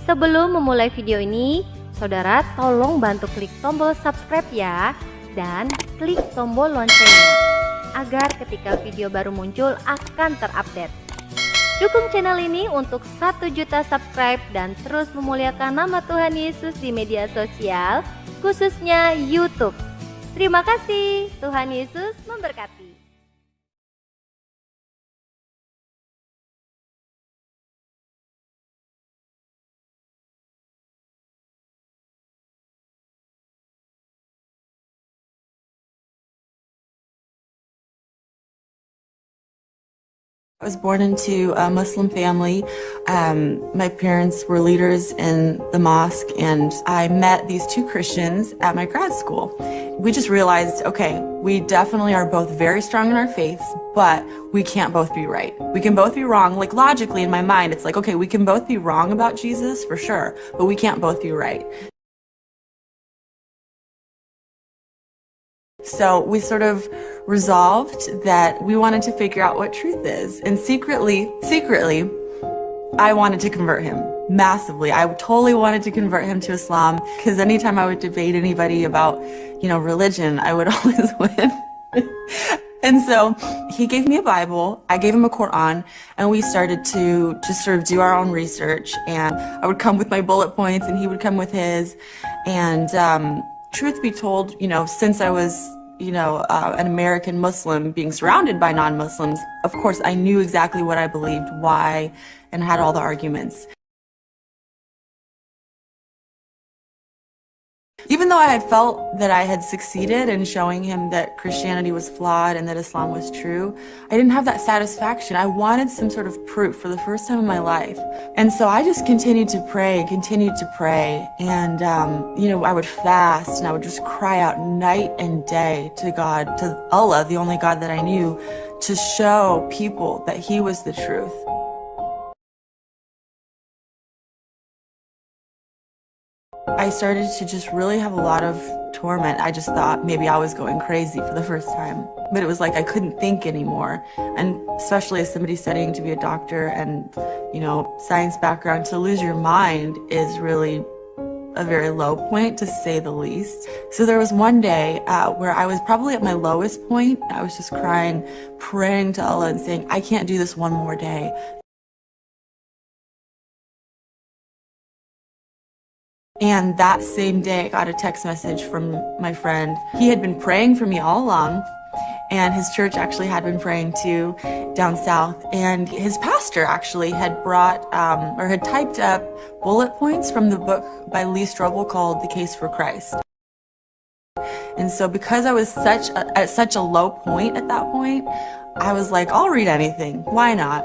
Sebelum memulai video ini, saudara tolong bantu klik tombol subscribe ya, dan klik tombol loncengnya, agar ketika video baru muncul akan terupdate. Dukung channel ini untuk 1 juta subscribe dan terus memuliakan nama Tuhan Yesus di media sosial, khususnya YouTube. Terima kasih, Tuhan Yesus memberkati. I was born into a Muslim family. My parents were leaders in the mosque, and I met these 2 Christians at my grad school. We just realized, okay, we definitely are both very strong in our faiths, but we can't both be right. We can both be wrong. Like, logically in my mind, it's like, okay, we can both be wrong about Jesus for sure, but we can't both be right. So we sort of resolved that we wanted to figure out what truth is. And secretly, I wanted to convert him massively. I totally wanted to convert him to Islam, because anytime I would debate anybody about, religion, I would always win. And so he gave me a Bible, I gave him a Quran, and we started to just sort of do our own research. And I would come with my bullet points and he would come with his. And truth be told, since I was an American Muslim being surrounded by non-Muslims, of course I knew exactly what I believed, why, and had all the arguments. Even though I had felt that I had succeeded in showing him that Christianity was flawed and that Islam was true, I didn't have that satisfaction. I wanted some sort of proof for the first time in my life. And so I just continued to pray. And, I would fast, and I would just cry out night and day to God, to Allah, the only God that I knew, to show people that He was the truth. I started to just really have a lot of torment. I just thought maybe I was going crazy for the first time. But it was like I couldn't think anymore. And especially as somebody studying to be a doctor and, science background, to lose your mind is really a very low point, to say the least. So there was one day where I was probably at my lowest point. I was just crying, praying to Allah and saying, I can't do this one more day. And that same day, I got a text message from my friend. He had been praying for me all along, and his church actually had been praying too down south. And his pastor actually had brought, or had typed up bullet points from the book by Lee Strobel called The Case for Christ. And so because I was at such a low point at that point, I was like, I'll read anything. Why not?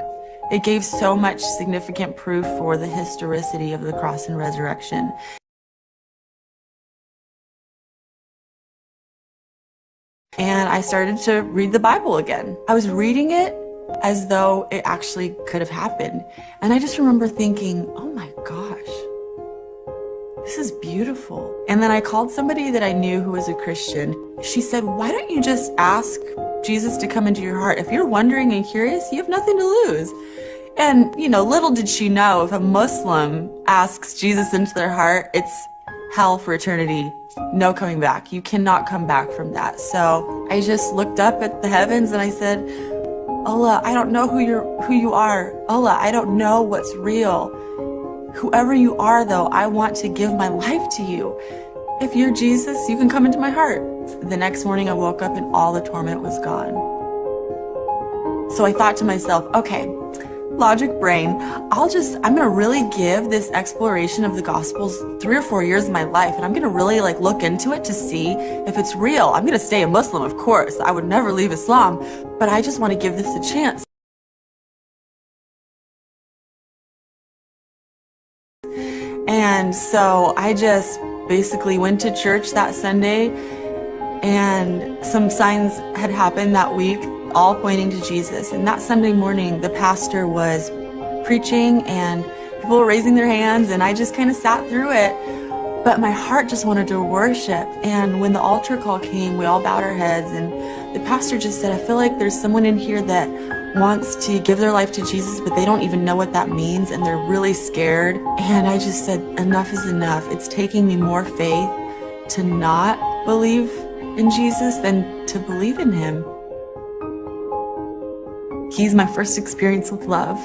It gave so much significant proof for the historicity of the cross and resurrection. And I started to read the Bible again. I was reading it as though it actually could have happened. And I just remember thinking, oh my gosh, this is beautiful. And then I called somebody that I knew who was a Christian. She said, why don't you just ask Jesus to come into your heart? If you're wondering and curious, you have nothing to lose. And, little did she know, if a Muslim asks Jesus into their heart, it's hell for eternity. No coming back. You cannot come back from that. So I just looked up at the heavens and I said, Allah, I don't know who you are. Allah, I don't know what's real. Whoever you are, though, I want to give my life to you. If you're Jesus, you can come into my heart. The next morning I woke up and all the torment was gone. So I thought to myself, okay, logic brain, I'm going to really give this exploration of the Gospels 3 or 4 years of my life, and I'm going to really look into it to see if it's real. I'm going to stay a Muslim, of course. I would never leave Islam, but I just want to give this a chance. And so I just basically went to church that Sunday, and some signs had happened that week, all pointing to Jesus. And that Sunday morning, the pastor was preaching and people were raising their hands, and I just kind of sat through it. But my heart just wanted to worship. And when the altar call came, we all bowed our heads, and the pastor just said, I feel like there's someone in here that wants to give their life to Jesus, but they don't even know what that means, and they're really scared. And I just said, enough is enough. It's taking me more faith to not believe in Jesus than to believe in him. He's my first experience with love.